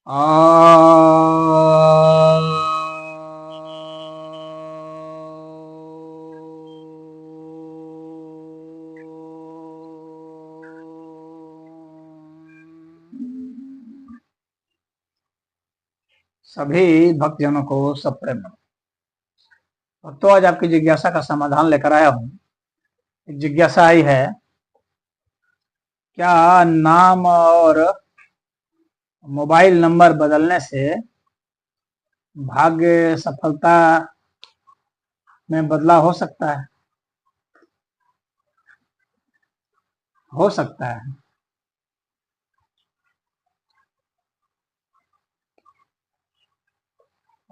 आ सभी भक्तजनों को सब प्रेम। तो आज आपकी जिज्ञासा का समाधान लेकर आया हूं। एक जिज्ञासा आई है, क्या नाम और मोबाइल नंबर बदलने से भाग्य सफलता में बदलाव हो सकता है? हो सकता है।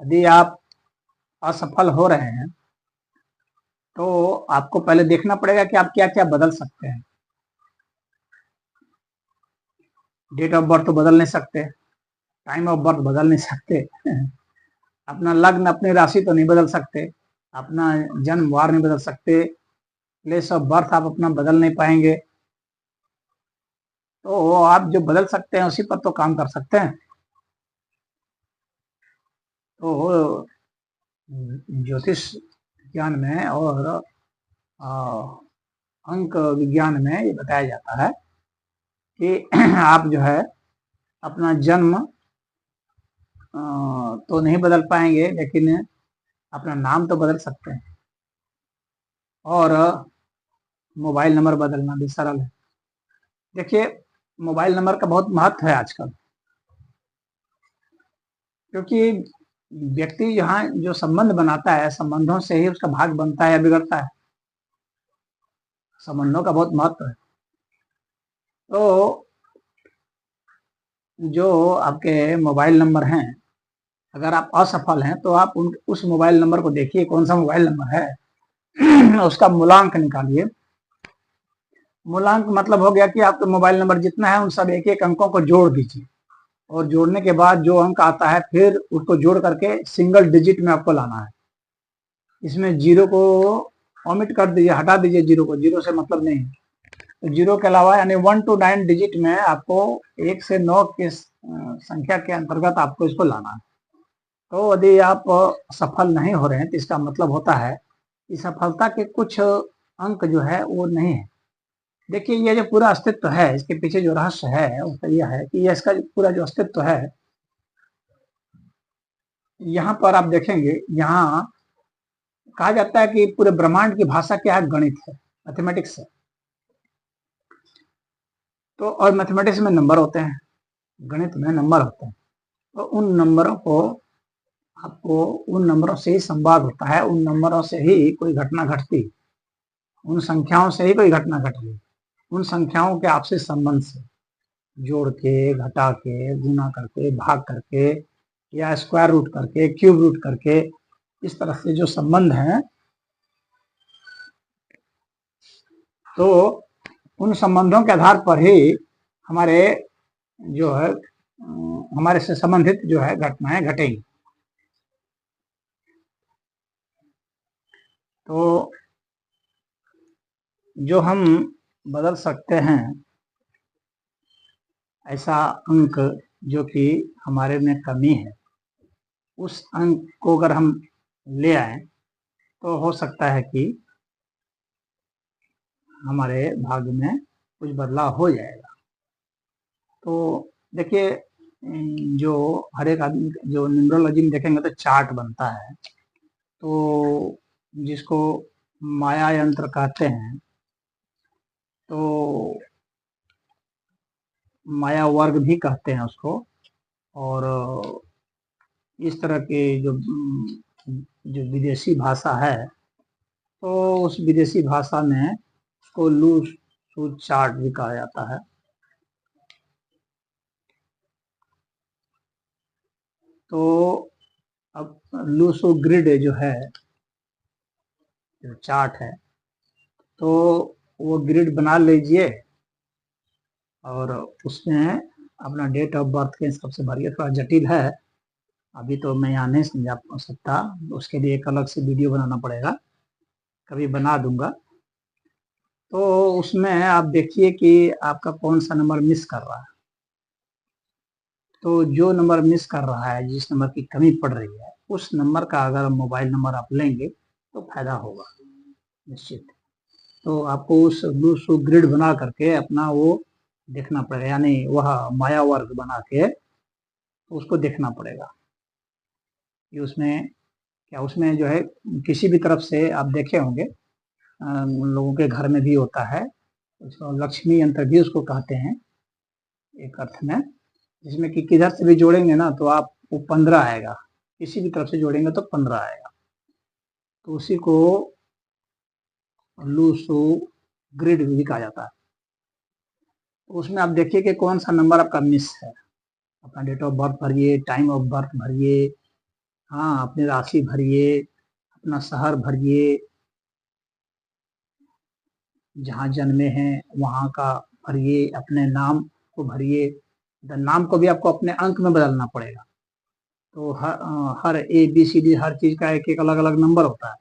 यदि आप असफल हो रहे हैं तो आपको पहले देखना पड़ेगा कि आप क्या क्या बदल सकते हैं। डेट ऑफ बर्थ तो बदल नहीं सकते, टाइम ऑफ बर्थ बदल नहीं सकते अपना लग्न अपनी राशि तो नहीं बदल सकते, अपना जन्म वार नहीं बदल सकते, प्लेस ऑफ बर्थ आप अपना बदल नहीं पाएंगे। तो आप जो बदल सकते हैं उसी पर तो काम कर सकते हैं। तो ज्योतिष विज्ञान में और अंक विज्ञान में ये बताया जाता है कि आप जो है अपना जन्म तो नहीं बदल पाएंगे, लेकिन अपना नाम तो बदल सकते हैं। और मोबाइल नंबर बदलना भी सरल है। देखिए, मोबाइल नंबर का बहुत महत्व है आजकल, क्योंकि व्यक्ति यहाँ जो संबंध बनाता है, संबंधों से ही उसका भाग्य बनता है या बिगड़ता है। संबंधों का बहुत महत्व है। तो जो आपके मोबाइल नंबर हैं, अगर आप असफल हैं तो आप उस मोबाइल नंबर को देखिए कौन सा मोबाइल नंबर है उसका मूलांक निकालिए। मूलांक मतलब हो गया कि आपके मोबाइल नंबर जितना है उन सब एक एक अंकों को जोड़ दीजिए, और जोड़ने के बाद जो अंक आता है फिर उसको जोड़ करके सिंगल डिजिट में आपको लाना है। इसमें जीरो को ओमिट कर दीजिए, हटा दीजिए जीरो को, जीरो से मतलब नहीं है। तो जीरो के अलावा यानी 1 to 9 डिजिट में आपको 1 से 9 के संख्या के अंतर्गत आपको इसको लाना है। तो यदि आप सफल नहीं हो रहे हैं तो इसका मतलब होता है कि सफलता के कुछ अंक जो है वो नहीं है। देखिए, ये जो पूरा अस्तित्व है, इसके पीछे जो रहस्य है वो यह है कि ये इसका पूरा जो अस्तित्व है, यहाँ पर आप देखेंगे, यहाँ कहा जाता है कि पूरे ब्रह्मांड की भाषा क्या है? गणित है, मैथमेटिक्स है। तो और मैथमेटिक्स में नंबर होते हैं, गणित में नंबर होते हैं। तो उन नंबरों को आपको, उन नंबरों से ही संवाद होता है, उन नंबरों से ही कोई घटना घटती, उन संख्याओं से ही कोई घटना घट रही, उन संख्याओं के आपसी संबंध से जोड़ के, घटा के, गुना करके, भाग करके, या स्क्वायर रूट करके, क्यूब रूट करके, इस तरह से जो संबंध है, तो उन संबंधों के आधार पर ही हमारे जो है हमारे से संबंधित जो है घटनाएं घटेंगी। तो जो हम बदल सकते हैं ऐसा अंक जो कि हमारे में कमी है, उस अंक को अगर हम ले आए तो हो सकता है कि हमारे भाग्य में कुछ बदलाव हो जाएगा। तो देखिए, जो हर एक आदमी जो न्यूमरोलॉजी में देखेंगे तो चार्ट बनता है, तो जिसको माया यंत्र कहते हैं, तो माया वर्ग भी कहते हैं उसको। और इस तरह के जो विदेशी भाषा है, तो उस विदेशी भाषा में उसको लूज चार्ट भी कहा जाता है। तो अब लूसो ग्रिड जो है, जो चार्ट है, तो वो ग्रिड बना लीजिए और उसमें अपना डेट ऑफ बर्थ के हिसाब से भरिए। थोड़ा जटिल है, अभी तो मैं यहाँ नहीं समझा सकता, उसके लिए एक अलग से वीडियो बनाना पड़ेगा, कभी बना दूंगा। तो उसमें आप देखिए कि आपका कौन सा नंबर मिस कर रहा है। तो जो नंबर मिस कर रहा है, जिस नंबर की कमी पड़ रही है, उस नंबर का अगर मोबाइल नंबर आप लेंगे तो फायदा होगा निश्चित। तो आपको उस ब्लू ग्रिड बना करके अपना वो देखना पड़ेगा, यानी वह माया वर्ग बना के तो उसको देखना पड़ेगा कि उसमें क्या, उसमें जो है किसी भी तरफ से आप देखे होंगे, उन लोगों के घर में भी होता है, उसको लक्ष्मी यंत्र भी उसको कहते हैं एक अर्थ में, जिसमें कि किधर से भी जोड़ेंगे ना तो आप वो 15 आएगा, किसी भी तरफ से जोड़ेंगे तो 15 आएगा। तो उसी को लूसो ग्रिड भी कहा जाता है। तो उसमें आप देखिए कि कौन सा नंबर आपका मिस है, अपना डेट ऑफ बर्थ भरिए, टाइम ऑफ बर्थ भरिए, हाँ अपनी राशि भरिए, अपना शहर भरिए, जहाँ जन्मे हैं वहाँ का भरिए, अपने नाम को भरिए। नाम को भी आपको अपने अंक में बदलना पड़ेगा। तो हर ए बी सी डी हर चीज का एक एक अलग अलग नंबर होता है।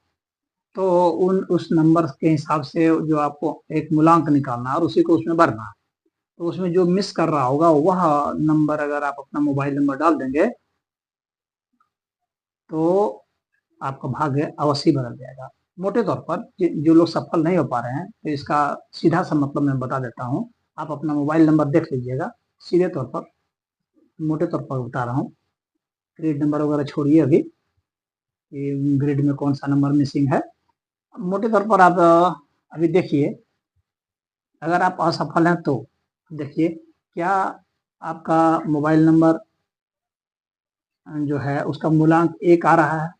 तो उस नंबर के हिसाब से जो आपको एक मूलांक निकालना है और उसी को उसमें भरना है। तो उसमें जो मिस कर रहा होगा वह नंबर अगर आप अपना मोबाइल नंबर डाल देंगे तो आपका भाग्य अवश्य बदल जाएगा। मोटे तौर पर जो लोग सफल नहीं हो पा रहे हैं, तो इसका सीधा सा मतलब मैं बता देता हूँ। आप अपना मोबाइल नंबर देख लीजिएगा, सीधे तौर पर मोटे तौर पर बता रहा हूँ। ग्रिड नंबर वगैरह छोड़िए अभी, ग्रिड में कौन सा नंबर मिसिंग है। मोटे तौर पर आप अभी देखिए, अगर आप असफल हैं तो देखिए क्या आपका मोबाइल नंबर जो है उसका मूलांक 1 आ रहा है,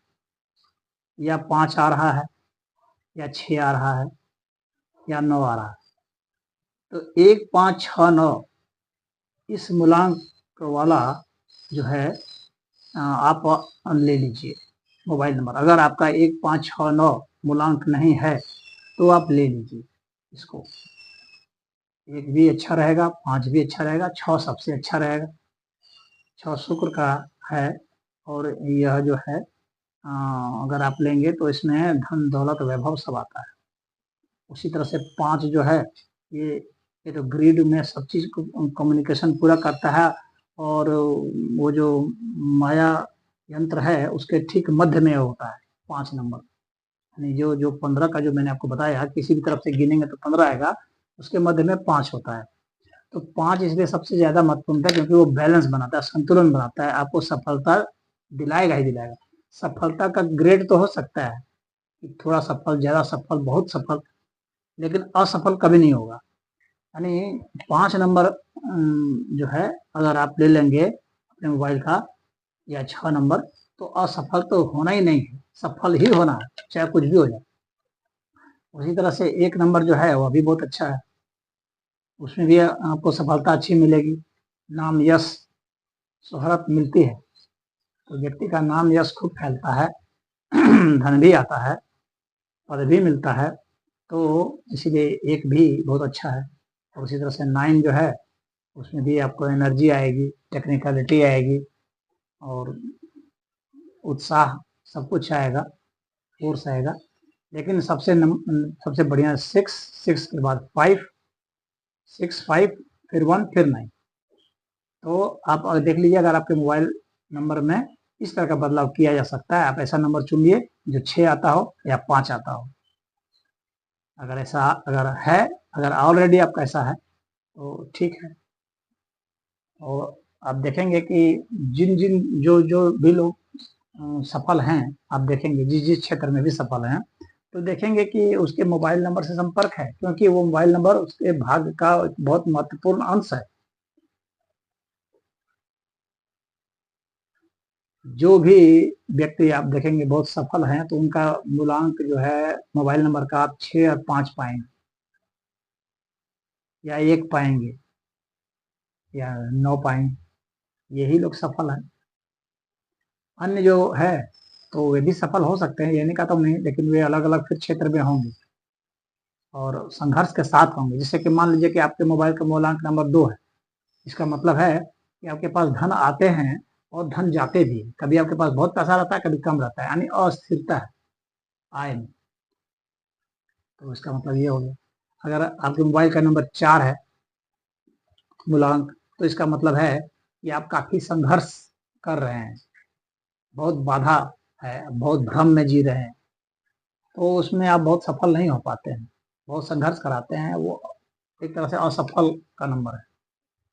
या 5 आ रहा है, या 6 आ रहा है, या 9 आ रहा है। तो 1 5 6 9 इस मूलांक वाला जो है आप ले लीजिए मोबाइल नंबर। अगर आपका 1 5 6 9 मूलांक नहीं है तो आप ले लीजिए इसको। 1 भी अच्छा रहेगा, 5 भी अच्छा रहेगा, 6 सबसे अच्छा रहेगा। 6 शुक्र का है, और यह जो है अगर आप लेंगे तो इसमें धन दौलत वैभव सब आता है। उसी तरह से 5 जो है ये तो ग्रिड में सब चीज को कम्युनिकेशन पूरा करता है, और वो जो माया यंत्र है उसके ठीक मध्य में होता है 5 नंबर। यानी जो 15 का जो मैंने आपको बताया, किसी भी तरफ से गिनेंगे तो 15 आएगा, उसके मध्य में 5 होता है। तो 5 इसलिए सबसे ज्यादा महत्वपूर्ण है क्योंकि वो बैलेंस बनाता है, संतुलन बनाता है, आपको सफलता दिलाएगा ही दिलाएगा। सफलता का ग्रेड तो हो सकता है कि थोड़ा सफल, ज्यादा सफल, बहुत सफल, लेकिन असफल कभी नहीं होगा। यानी 5 नंबर जो है अगर आप ले लेंगे अपने मोबाइल का, या 6 नंबर, तो असफल तो होना ही नहीं है, सफल ही होना है, चाहे कुछ भी हो जाए। उसी तरह से 1 नंबर जो है वह भी बहुत अच्छा है, उसमें भी आपको सफलता अच्छी मिलेगी, नाम यश शोहरत मिलती है, तो व्यक्ति का नाम यश खूब फैलता है, धन भी आता है, पद भी मिलता है। तो इसीलिए 1 भी बहुत अच्छा है। और उसी तरह से 9 जो है उसमें भी आपको एनर्जी आएगी, टेक्निकलिटी आएगी, और उत्साह, सब कुछ आएगा, फोर्स आएगा। लेकिन सबसे बढ़िया 6, 6 के बाद 5, 6 5 फिर 1 फिर 9। तो आप देख लीजिए, अगर आपके मोबाइल नंबर में इस तरह का बदलाव किया जा सकता है, आप ऐसा नंबर चुनिए जो 6 आता हो या 5 आता हो। अगर ऐसा अगर ऑलरेडी आपका ऐसा है तो ठीक है। और आप देखेंगे कि जिन जिन जो जो भी लोग सफल हैं, आप देखेंगे जिस जिस क्षेत्र में भी सफल हैं, तो देखेंगे कि उसके मोबाइल नंबर से संपर्क है, क्योंकि वो मोबाइल नंबर उसके भाग्य का बहुत महत्वपूर्ण अंश है। जो भी व्यक्ति आप देखेंगे बहुत सफल हैं, तो उनका मूलांक जो है मोबाइल नंबर का आप 6 और 5 पाएंगे, या 1 पाएंगे, या 9 पाएंगे। यही लोग सफल हैं। अन्य जो है तो वे भी सफल हो सकते हैं, ये नहीं कहता हूँ नहीं, लेकिन वे अलग अलग फिर क्षेत्र में होंगे और संघर्ष के साथ होंगे। जैसे कि मान लीजिए कि आपके मोबाइल का मूलांक नंबर 2 है, इसका मतलब है कि आपके पास धन आते हैं और धन जाते भी हैं। कभी आपके पास बहुत पैसा रहता है, कभी कम रहता है, यानी अस्थिरता है आय में। तो इसका मतलब ये हो गया। अगर आपके मोबाइल का नंबर 4 है मूलांक, तो इसका मतलब है कि आप काफ़ी संघर्ष कर रहे हैं, बहुत बाधा है, बहुत भ्रम में जी रहे हैं, तो उसमें आप बहुत सफल नहीं हो पाते हैं, बहुत संघर्ष कराते हैं, वो एक तरह से असफल का नंबर है।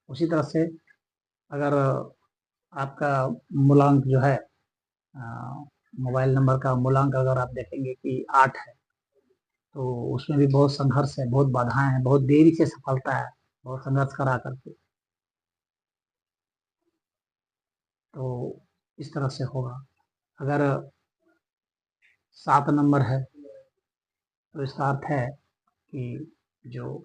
उसी तरह से अगर आपका मूलांक जो है मोबाइल नंबर का मूलांक अगर आप देखेंगे कि 8 है, तो उसमें भी बहुत संघर्ष है, बहुत बाधाएं हैं, बहुत देरी से सफलता है, बहुत संघर्ष करा करके। तो इस तरह से होगा। अगर 7 नंबर है तो इसका अर्थ है कि जो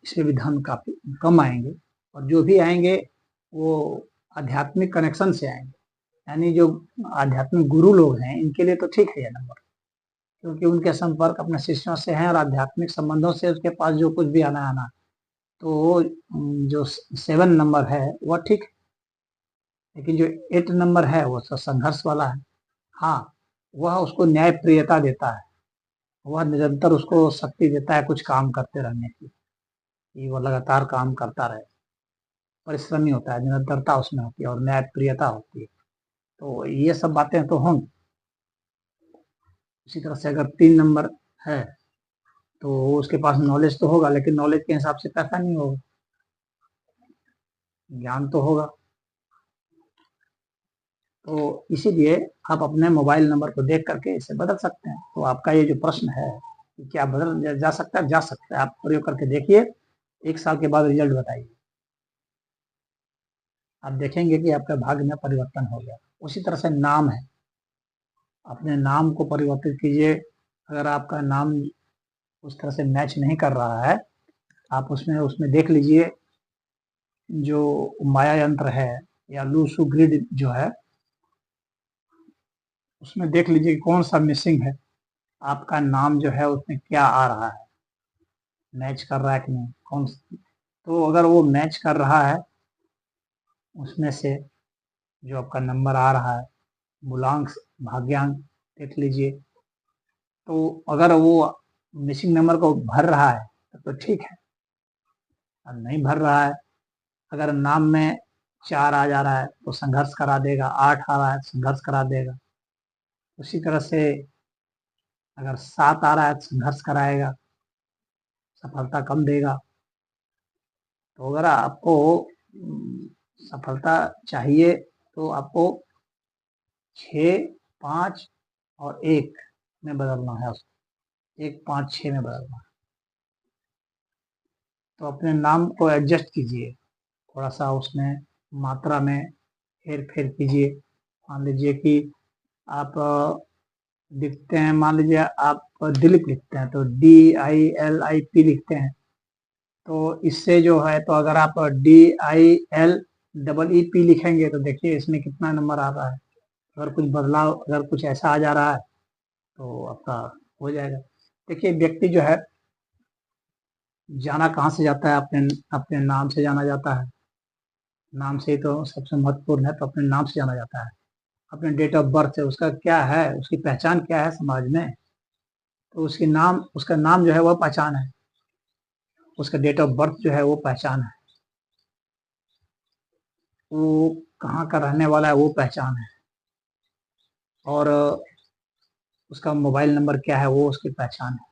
इसमें भी धन काफी कम आएंगे, और जो भी आएंगे वो आध्यात्मिक कनेक्शन से आएंगे, यानी जो आध्यात्मिक गुरु लोग हैं इनके लिए तो ठीक है ये नंबर, क्योंकि उनके संपर्क अपने शिष्यों से हैं और आध्यात्मिक संबंधों से उसके पास जो कुछ भी आना तो जो 7 नंबर है वह ठीक है। लेकिन जो 8 नंबर है वो संघर्ष वाला है। हाँ, वह उसको न्याय प्रियता देता है, वह निरंतर उसको शक्ति देता है कुछ काम करते रहने की, कि वो लगातार काम करता रहे, परिश्रमी होता है, निरंतरता उसमें होती है और न्याय प्रियता होती है। तो ये सब बातें तो होंगी। इसी तरह से अगर 3 नंबर है तो उसके पास नॉलेज तो होगा, लेकिन नॉलेज के हिसाब से पैसा नहीं होगा, ज्ञान तो होगा। तो इसीलिए आप अपने मोबाइल नंबर को देख करके इसे बदल सकते हैं। तो आपका ये जो प्रश्न है कि क्या बदल जा सकता है, जा सकता है। आप प्रयोग करके देखिए, 1 साल के बाद रिजल्ट बताइए, आप देखेंगे कि आपके भाग्य में परिवर्तन हो गया। उसी तरह से नाम है, अपने नाम को परिवर्तित कीजिए। अगर आपका नाम उस तरह से मैच नहीं कर रहा है, आप उसमें देख लीजिए, जो माया यंत्र है या लूसू ग्रिड जो है, उसमें देख लीजिए कि कौन सा मिसिंग है, आपका नाम जो है उसमें क्या आ रहा है, मैच कर रहा है कि नहीं, कौन। तो अगर वो मैच कर रहा है, उसमें से जो आपका नंबर आ रहा है, मूलांक, भाग्यांक देख लीजिए। तो अगर वो मिसिंग नंबर को भर रहा है तो ठीक है, और नहीं भर रहा है, अगर नाम में 4 आ जा रहा है तो संघर्ष करा देगा, 8 आ रहा है संघर्ष करा देगा। उसी तरह से अगर 7 आ रहा है तो संघर्ष कराएगा, सफलता कम देगा। तो अगर आपको सफलता चाहिए तो आपको 6, 5 और 1 में बदलना है उसको, 1, 5, 6 में बदलना है। तो अपने नाम को एडजस्ट कीजिए, थोड़ा सा उसमें मात्रा में हेर फेर कीजिए। मान लीजिए कि आप लिखते हैं, मान लीजिए आप दिलीप लिखते हैं तो DILIP लिखते हैं, तो इससे जो है, तो अगर आप DILEEP लिखेंगे तो देखिए इसमें कितना नंबर आ रहा है। अगर कुछ बदलाव, अगर कुछ ऐसा आ जा रहा है तो आपका हो जाएगा। देखिए व्यक्ति जो है जाना कहाँ से जाता है, अपने अपने नाम से जाना जाता है। नाम से ही तो सबसे महत्वपूर्ण है, तो अपने नाम से जाना जाता है। अपने डेट ऑफ बर्थ से उसका क्या है, उसकी पहचान क्या है समाज में, तो उसका नाम जो है वह पहचान है, उसका डेट ऑफ बर्थ जो है वो पहचान है, वो कहाँ का रहने वाला है वो पहचान है, और उसका मोबाइल नंबर क्या है वो उसकी पहचान है।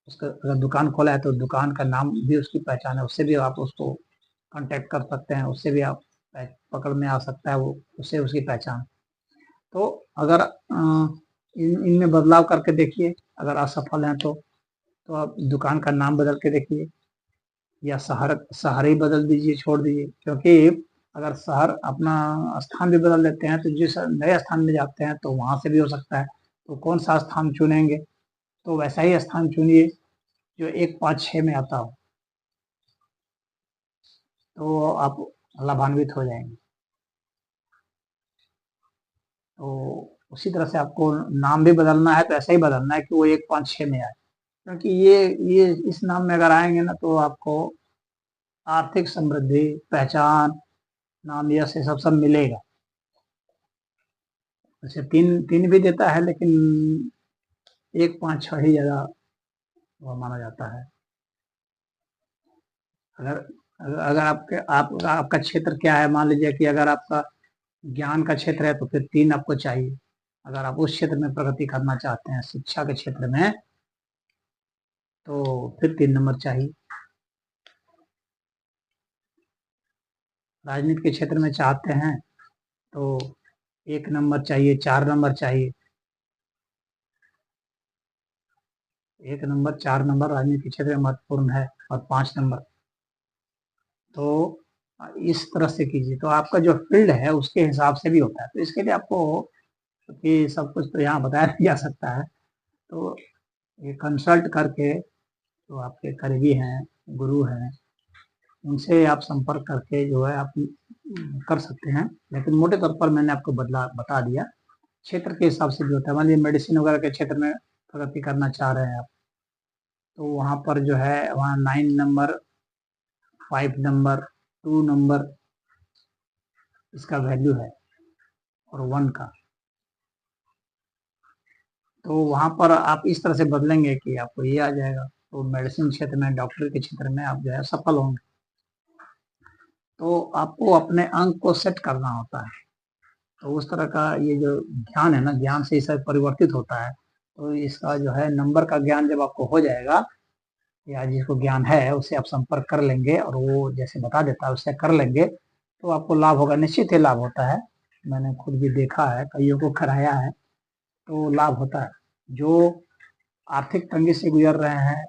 उसका अगर दुकान खोला है तो दुकान का नाम भी उसकी पहचान है, उससे भी आप उसको कांटेक्ट कर सकते हैं, उससे भी आप पकड़ में आ सकता है वो, उससे उसकी पहचान। तो अगर इनमें बदलाव करके देखिए, अगर असफल हैं तो आप दुकान का नाम बदल के देखिए, या शहर ही बदल दीजिए, छोड़ दीजिए। क्योंकि अगर शहर अपना स्थान भी बदल देते हैं तो जिस नए स्थान में जाते हैं तो वहां से भी हो सकता है। तो कौन सा स्थान चुनेंगे, तो वैसा ही स्थान चुनिए जो 1, 5, 6 में आता हो, तो आप लाभान्वित हो जाएंगे। तो उसी तरह से आपको नाम भी बदलना है तो ऐसा ही बदलना है कि वो 1, 5, 6 में आए, क्योंकि ये इस नाम में अगर आएंगे ना तो आपको आर्थिक समृद्धि, पहचान, नाम, यश, ये सब मिलेगा। वैसे 3 भी देता है, लेकिन 1, 5, 6 ही ज्यादा वह माना जाता है। अगर अगर आपका क्षेत्र क्या है, मान लीजिए कि अगर आपका ज्ञान का क्षेत्र है तो फिर 3 आपको चाहिए। अगर आप उस क्षेत्र में प्रगति करना चाहते हैं शिक्षा के क्षेत्र में तो फिर 3 नंबर चाहिए। राजनीति के क्षेत्र में चाहते हैं तो 1 नंबर चाहिए, 4 नंबर चाहिए। 1 नंबर, 4 नंबर राजनीति के क्षेत्र में महत्वपूर्ण है और 5 नंबर। तो इस तरह से कीजिए तो आपका जो फील्ड है उसके हिसाब से भी होता है। तो इसके लिए आपको, क्योंकि सब कुछ तो यहाँ बताया नहीं जा सकता है, तो ये कंसल्ट करके जो आपके करीबी हैं, गुरु हैं, उनसे आप संपर्क करके जो है आप कर सकते हैं। लेकिन मोटे तौर पर मैंने आपको बता दिया। क्षेत्र के हिसाब से भी होता है। मान लीजिए मेडिसिन वगैरह के क्षेत्र में प्रगति करना चाह रहे हैं आप, तो वहाँ पर जो है वहाँ 9 नंबर, 5 नंबर, 2 नंबर इसका वैल्यू है और 1 का। तो वहाँ पर आप इस तरह से बदलेंगे कि आपको ये आ जाएगा। तो मेडिसिन क्षेत्र में, डॉक्टर के क्षेत्र में आप जो है सफल होंगे। तो आपको अपने अंक को सेट करना होता है। तो उस तरह का ये जो ज्ञान है ना, ज्ञान से सब परिवर्तित होता है। तो इसका जो है नंबर का ज्ञान जब आपको हो जाएगा या जिसको ज्ञान है उससे आप संपर्क कर लेंगे और वो जैसे बता देता है उससे कर लेंगे तो आपको लाभ होगा, निश्चित ही लाभ होता है। मैंने खुद भी देखा है, कईयों को कराया है, तो लाभ होता है। जो आर्थिक तंगी से गुजर रहे हैं,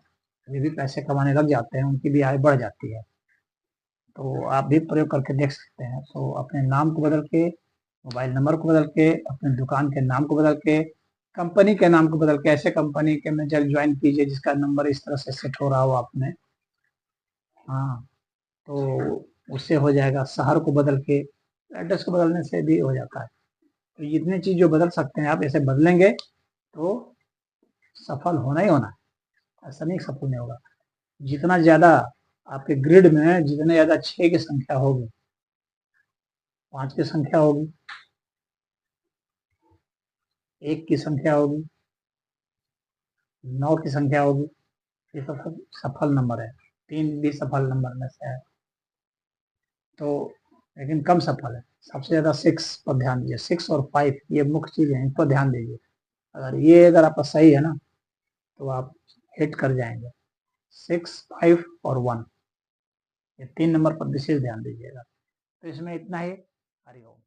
वे भी पैसे कमाने लग जाते हैं, उनकी भी आय बढ़ जाती है। तो आप भी प्रयोग करके देख सकते हैं। तो अपने नाम को बदल के, मोबाइल नंबर को बदल के, अपने दुकान के नाम को बदल के, कंपनी के नाम को बदल के, ऐसे कंपनी के में जब ज्वाइन कीजिए जिसका नंबर इस तरह से सेट हो रहा हो आपने, हाँ, तो उससे हो जाएगा। शहर को बदल के, एड्रेस को बदलने से भी हो जाता है। तो जितने चीज जो बदल सकते हैं आप ऐसे बदलेंगे तो सफल होना ही होना है। ऐसा नहीं सफल नहीं होगा। जितना ज्यादा आपके ग्रिड में जितने ज्यादा 6 की संख्या होगी, 5 की संख्या होगी, 1 की संख्या होगी, 9 की संख्या होगी, ये सब सफल नंबर है। 3 भी सफल नंबर में से है, तो लेकिन कम सफल है। सबसे ज्यादा 6 पर ध्यान दीजिए। 6 और 5 ये मुख्य चीज है, इन पर ध्यान दीजिए। अगर आपका सही है ना तो आप हिट कर जाएंगे। 6, 5 और 1 ये 3 नंबर पर विशेष ध्यान दीजिएगा। तो इसमें इतना ही। हरिओम।